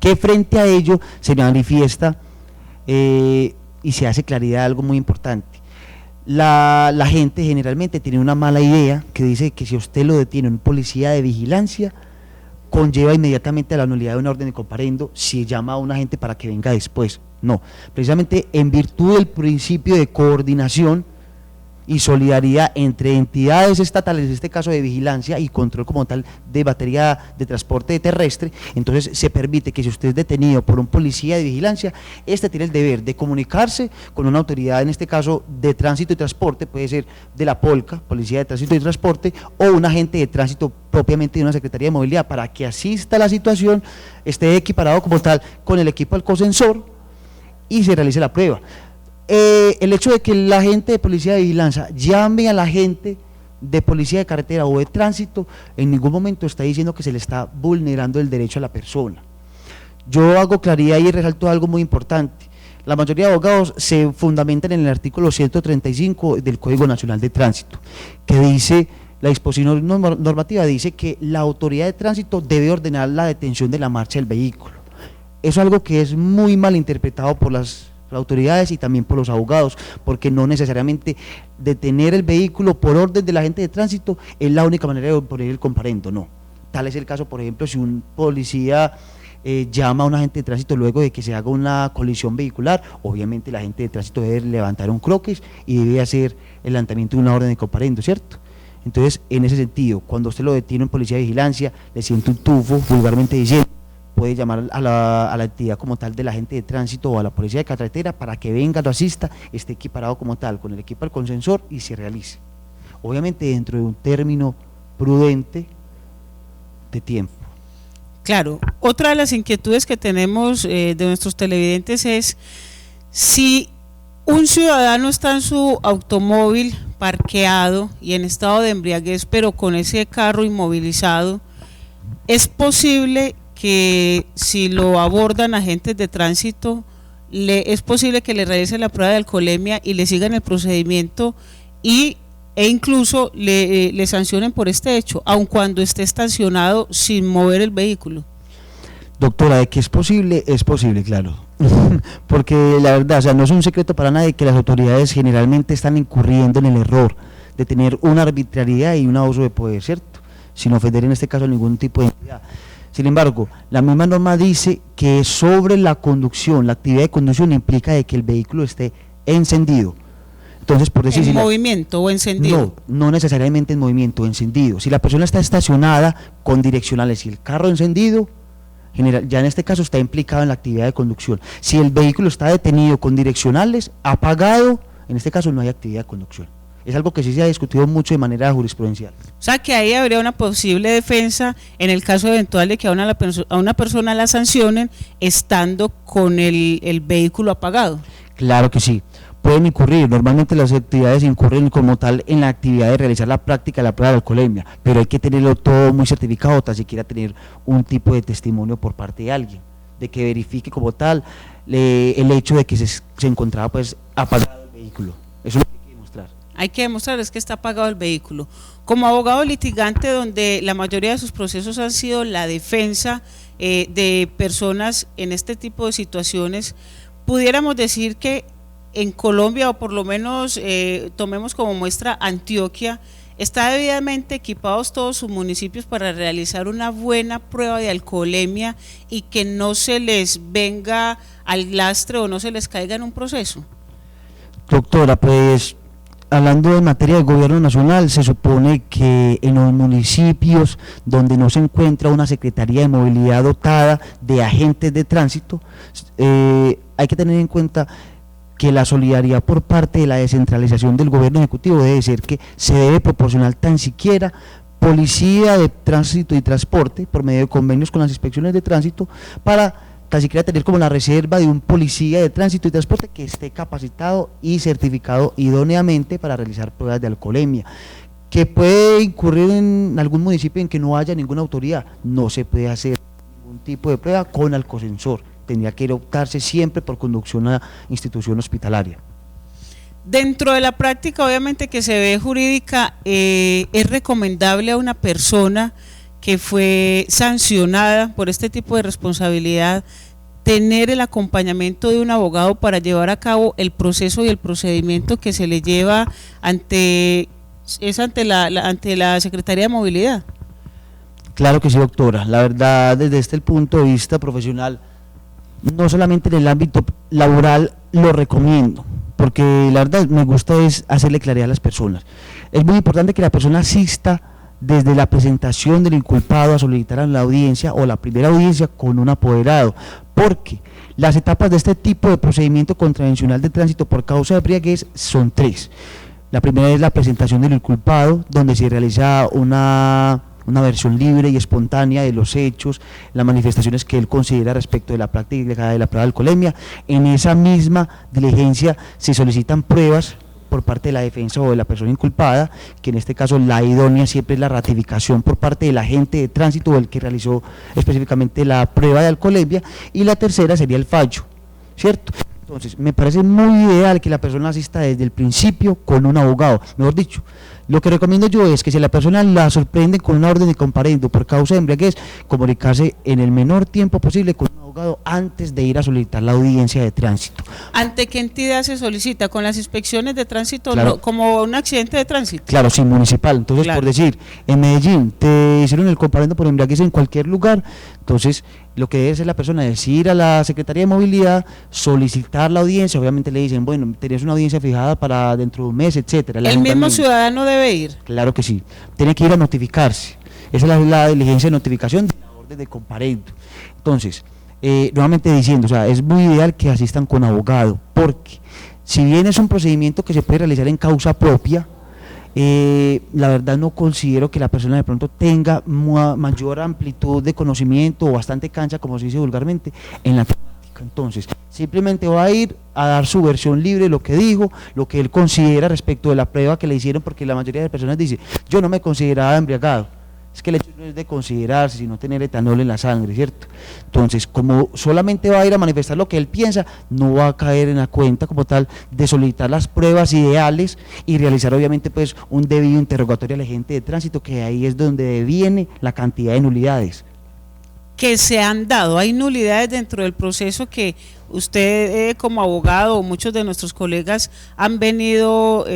que frente a ello se manifiesta y se hace claridad algo muy importante. La gente generalmente tiene una mala idea que dice que si usted lo detiene un policía de vigilancia, conlleva inmediatamente a la nulidad de una orden de comparendo si llama a un agente para que venga después. No, precisamente en virtud del principio de coordinación y solidaridad entre entidades estatales, en este caso de vigilancia y control como tal de batería de transporte terrestre, entonces se permite que si usted es detenido por un policía de vigilancia, este tiene el deber de comunicarse con una autoridad, en este caso de tránsito y transporte, puede ser de la POLCA, Policía de Tránsito y Transporte, o un agente de tránsito propiamente de una Secretaría de Movilidad, para que asista a la situación, esté equiparado como tal con el equipo alcosensor y se realice la prueba. El hecho de que el agente de policía de vigilancia llame a la gente de policía de carretera o de tránsito en ningún momento está diciendo que se le está vulnerando el derecho a la persona. Yo hago claridad y resalto algo muy importante. La mayoría de abogados se fundamentan en el artículo 135 del Código Nacional de Tránsito, que dice, la disposición normativa dice que la autoridad de tránsito debe ordenar la detención de la marcha del vehículo. Eso es algo que es muy mal interpretado por las autoridades y también por los abogados, porque no necesariamente detener el vehículo por orden del agente de tránsito es la única manera de poner el comparendo, no. Tal es el caso, por ejemplo, si un policía llama a un agente de tránsito luego de que se haga una colisión vehicular, obviamente el agente de tránsito debe levantar un croquis y debe hacer el levantamiento de una orden de comparendo, ¿cierto? Entonces, en ese sentido, cuando usted lo detiene en policía de vigilancia, le siente un tufo, vulgarmente diciendo, puede llamar a la entidad como tal del agente de tránsito o a la policía de carretera para que venga, lo asista, esté equiparado como tal con el equipo del consensor y se realice. Obviamente dentro de un término prudente de tiempo. Claro, otra de las inquietudes que tenemos de nuestros televidentes es si un ciudadano está en su automóvil parqueado y en estado de embriaguez, pero con ese carro inmovilizado, ¿es posible que si lo abordan agentes de tránsito, es posible que le realicen la prueba de alcoholemia y le sigan el procedimiento e incluso le sancionen por este hecho, aun cuando esté estacionado sin mover el vehículo? Doctora, de que es posible, claro, porque la verdad, o sea, no es un secreto para nadie que las autoridades generalmente están incurriendo en el error de tener una arbitrariedad y un abuso de poder, ¿cierto? Sin ofender en este caso a ningún tipo de entidad. Sin embargo, la misma norma dice que sobre la conducción, la actividad de conducción implica de que el vehículo esté encendido. Entonces, por decir, ¿En movimiento o encendido? No necesariamente en movimiento, encendido. Si la persona está estacionada con direccionales y el carro encendido, ya en este caso está implicado en la actividad de conducción. Si el vehículo está detenido con direccionales, apagado, en este caso no hay actividad de conducción. Es algo que sí se ha discutido mucho de manera jurisprudencial. O sea que ahí habría una posible defensa en el caso eventual de que a una persona la sancionen estando con el vehículo apagado. Claro que sí. Pueden incurrir, normalmente las actividades incurren como tal en la actividad de realizar la práctica de la prueba de alcoholemia, pero hay que tenerlo todo muy certificado, tan siquiera tener un tipo de testimonio por parte de alguien, de que verifique como tal el hecho de que se encontraba pues apagado el vehículo. Eso es lo que hay que demostrar. Hay que demostrar es que está apagado el vehículo. Como abogado litigante, donde la mayoría de sus procesos han sido la defensa de personas en este tipo de situaciones, pudiéramos decir que en Colombia, o por lo menos tomemos como muestra Antioquia, está debidamente equipados todos sus municipios para realizar una buena prueba de alcoholemia y que no se les venga al lastre o no se les caiga en un proceso. Doctora, pues hablando de materia de gobierno nacional, se supone que en los municipios donde no se encuentra una Secretaría de Movilidad dotada de agentes de tránsito, hay que tener en cuenta que la solidaridad por parte de la descentralización del gobierno ejecutivo debe ser que se debe proporcionar tan siquiera policía de tránsito y transporte por medio de convenios con las inspecciones de tránsito para tan siquiera tener como la reserva de un policía de tránsito y transporte que esté capacitado y certificado idóneamente para realizar pruebas de alcoholemia. Que puede incurrir en algún municipio en que no haya ninguna autoridad, no se puede hacer ningún tipo de prueba con alcosensor. Tendría que optarse siempre por conducción a institución hospitalaria. Dentro de la práctica, obviamente, que se ve jurídica, es recomendable a una persona que fue sancionada por este tipo de responsabilidad tener el acompañamiento de un abogado para llevar a cabo el proceso y el procedimiento que se le lleva ante la Secretaría de Movilidad. Claro que sí, doctora. La verdad, desde este punto de vista profesional, no solamente en el ámbito laboral lo recomiendo, porque la verdad me gusta es hacerle claridad a las personas. Es muy importante que la persona asista desde la presentación del inculpado a solicitar a la audiencia o la primera audiencia con un apoderado, porque las etapas de este tipo de procedimiento contravencional de tránsito por causa de embriaguez son 3. La primera es la presentación del inculpado, donde se realiza una versión libre y espontánea de los hechos, las manifestaciones que él considera respecto de la práctica de la prueba de alcoholemia. En esa misma diligencia se solicitan pruebas por parte de la defensa o de la persona inculpada, que en este caso la idónea siempre es la ratificación por parte del agente de tránsito o el que realizó específicamente la prueba de alcoholemia, y la tercera sería el fallo, ¿cierto? Entonces, me parece muy ideal que la persona asista desde el principio con un abogado. Mejor dicho, lo que recomiendo yo es que si la persona la sorprende con una orden de comparendo por causa de embriaguez, comunicarse en el menor tiempo posible con un abogado antes de ir a solicitar la audiencia de tránsito. ¿Ante qué entidad se solicita? ¿Con las inspecciones de tránsito, Claro. como un accidente de tránsito? Claro, sí, municipal. Entonces, Claro. por decir, en Medellín te hicieron el comparendo por embriaguez en cualquier lugar, entonces lo que debe hacer la persona es ir a la Secretaría de Movilidad, solicitar la audiencia, obviamente le dicen, bueno, tenías una audiencia fijada para dentro de un mes, etcétera. ¿El mismo ciudadano debe ir? Claro que sí, tiene que ir a notificarse. Esa es la diligencia de notificación de la orden de comparendo. Entonces, nuevamente diciendo, o sea, es muy ideal que asistan con abogado, porque si bien es un procedimiento que se puede realizar en causa propia, la verdad no considero que la persona de pronto tenga mayor amplitud de conocimiento o bastante cancha, como se dice vulgarmente, en la temática. Entonces, simplemente va a ir a dar su versión libre de lo que dijo, lo que él considera respecto de la prueba que le hicieron, porque la mayoría de personas dice, yo no me consideraba embriagado. Es que el hecho no es de considerarse, sino tener etanol en la sangre, ¿cierto? Entonces, como solamente va a ir a manifestar lo que él piensa, no va a caer en la cuenta como tal de solicitar las pruebas ideales y realizar obviamente pues un debido interrogatorio al agente de tránsito, que ahí es donde viene la cantidad de nulidades. Que se han dado, hay nulidades dentro del proceso que usted como abogado o muchos de nuestros colegas han venido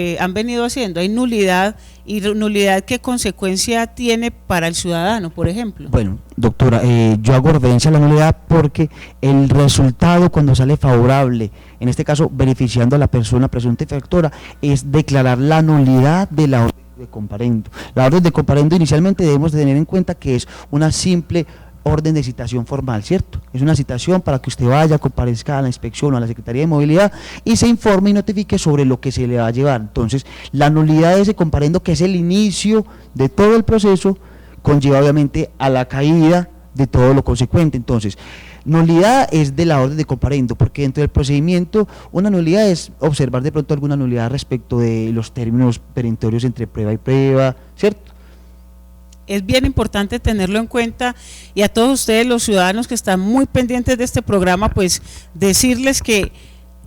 haciendo. Hay nulidad, y nulidad, ¿qué consecuencia tiene para el ciudadano, por ejemplo? Bueno, doctora, yo hago referencia a la nulidad porque el resultado cuando sale favorable, en este caso beneficiando a la persona presunta infractora, es declarar la nulidad de la orden de comparendo. La orden de comparendo inicialmente debemos de tener en cuenta que es una simple orden de citación formal, ¿cierto? Es una citación para que usted vaya, comparezca a la inspección o a la Secretaría de Movilidad y se informe y notifique sobre lo que se le va a llevar. Entonces, la nulidad de ese comparendo, que es el inicio de todo el proceso, conlleva obviamente a la caída de todo lo consecuente. Entonces, nulidad es de la orden de comparendo, porque dentro del procedimiento una nulidad es observar de pronto alguna nulidad respecto de los términos perentorios entre prueba y prueba, ¿cierto? Es bien importante tenerlo en cuenta, y a todos ustedes los ciudadanos que están muy pendientes de este programa, pues decirles que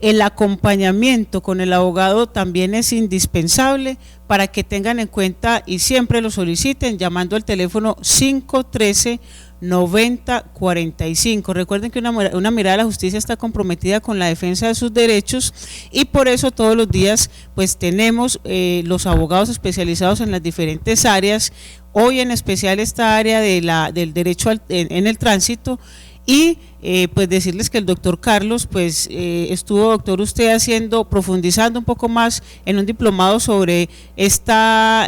el acompañamiento con el abogado también es indispensable para que tengan en cuenta y siempre lo soliciten llamando al teléfono 513-9045. Recuerden que una mirada a la justicia está comprometida con la defensa de sus derechos, y por eso todos los días pues tenemos los abogados especializados en las diferentes áreas. Hoy en especial esta área del derecho en el tránsito, y pues decirles que el doctor Carlos pues estuvo, doctor, usted profundizando un poco más en un diplomado sobre esta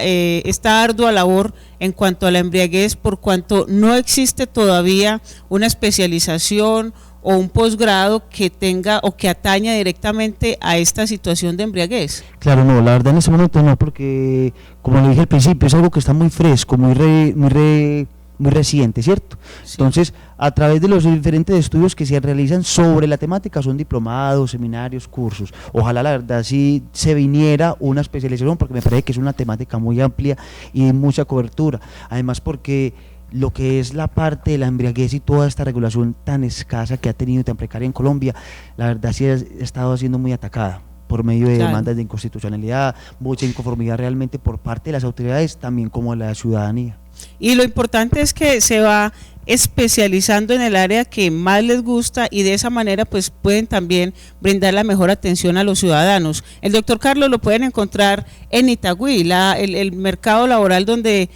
ardua labor en cuanto a la embriaguez, por cuanto no existe todavía una especialización o un posgrado que tenga o que ataña directamente a esta situación de embriaguez. Claro, no, la verdad en este momento no, porque como le dije al principio, es algo que está muy fresco, muy reciente, ¿cierto? Sí. Entonces, a través de los diferentes estudios que se realizan sobre la temática, son diplomados, seminarios, cursos. Ojalá la verdad sí se viniera una especialización, porque me parece que es una temática muy amplia y de mucha cobertura. Además, porque lo que es la parte de la embriaguez y toda esta regulación tan escasa que ha tenido y tan precaria en Colombia, la verdad sí ha estado siendo muy atacada por medio de demandas de inconstitucionalidad, mucha inconformidad realmente por parte de las autoridades, también como de la ciudadanía. Y lo importante es que se va especializando en el área que más les gusta, y de esa manera pues pueden también brindar la mejor atención a los ciudadanos. El doctor Carlos lo pueden encontrar en Itagüí, el mercado laboral donde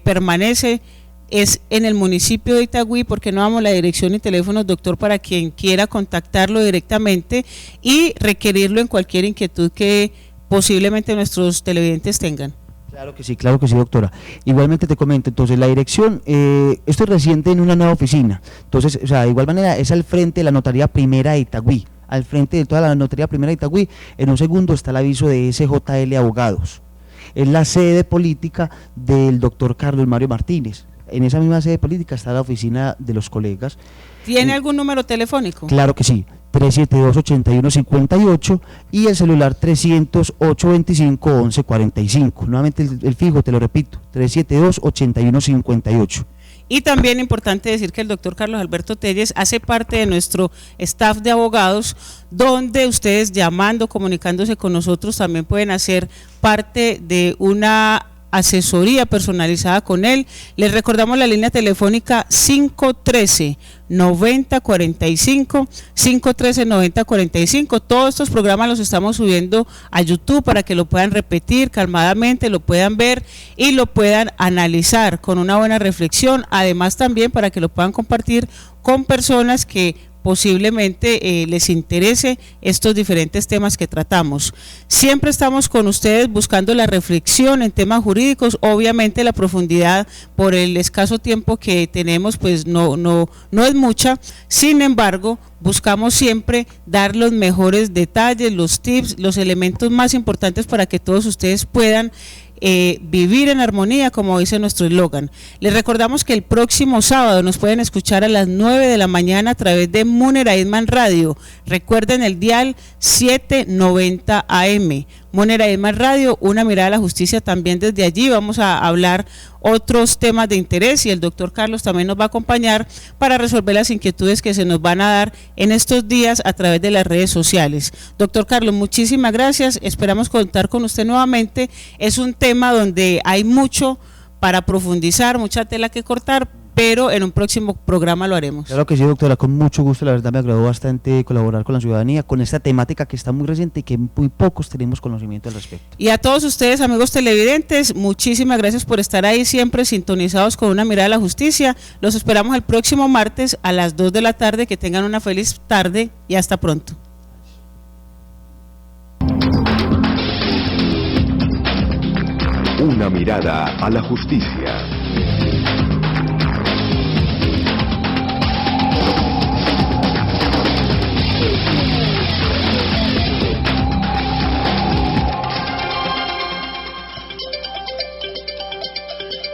permanece es en el municipio de Itagüí. Porque no damos la dirección y teléfonos, doctor, para quien quiera contactarlo directamente y requerirlo en cualquier inquietud que posiblemente nuestros televidentes tengan? Claro que sí, doctora. Igualmente te comento, entonces la dirección, esto es reciente en una nueva oficina, entonces, o sea, de igual manera es al frente de la Notaría Primera de Itagüí, al frente de toda la Notaría Primera de Itagüí. En un segundo está el aviso de SJL Abogados, es la sede política del doctor Carlos Mario Martínez. En esa misma sede política está la oficina de los colegas. ¿Tiene algún número telefónico? Claro que sí, 372-8158 y el celular 300-825-1145. Nuevamente el fijo, te lo repito, 372-8158. Y también importante decir que el doctor Carlos Alberto Telles hace parte de nuestro staff de abogados, donde ustedes llamando, comunicándose con nosotros, también pueden hacer parte de una asesoría personalizada con él. Les recordamos la línea telefónica 513-9045, 513-9045. Todos estos programas los estamos subiendo a YouTube para que lo puedan repetir calmadamente, lo puedan ver y lo puedan analizar con una buena reflexión. Además también para que lo puedan compartir con personas que posiblemente les interese estos diferentes temas que tratamos. Siempre estamos con ustedes buscando la reflexión en temas jurídicos. Obviamente la profundidad por el escaso tiempo que tenemos pues no es mucha, sin embargo buscamos siempre dar los mejores detalles, los tips, los elementos más importantes para que todos ustedes puedan vivir en armonía, como dice nuestro eslogan. Les recordamos que el próximo sábado nos pueden escuchar a las 9 de la mañana a través de Munir Aidman Radio. Recuerden el dial 790 AM. Munir Aidman Radio, una mirada a la justicia. También desde allí vamos a hablar otros temas de interés y el doctor Carlos también nos va a acompañar para resolver las inquietudes que se nos van a dar en estos días a través de las redes sociales. Doctor Carlos, muchísimas gracias, esperamos contar con usted nuevamente. Es un tema donde hay mucho para profundizar, mucha tela que cortar, pero en un próximo programa lo haremos. Claro que sí, doctora, con mucho gusto. La verdad me agradó bastante colaborar con la ciudadanía, con esta temática que está muy reciente y que muy pocos tenemos conocimiento al respecto. Y a todos ustedes, amigos televidentes, muchísimas gracias por estar ahí siempre sintonizados con una mirada a la justicia. Los esperamos el próximo martes a las 2 de la tarde. Que tengan una feliz tarde y hasta pronto. Una mirada a la justicia.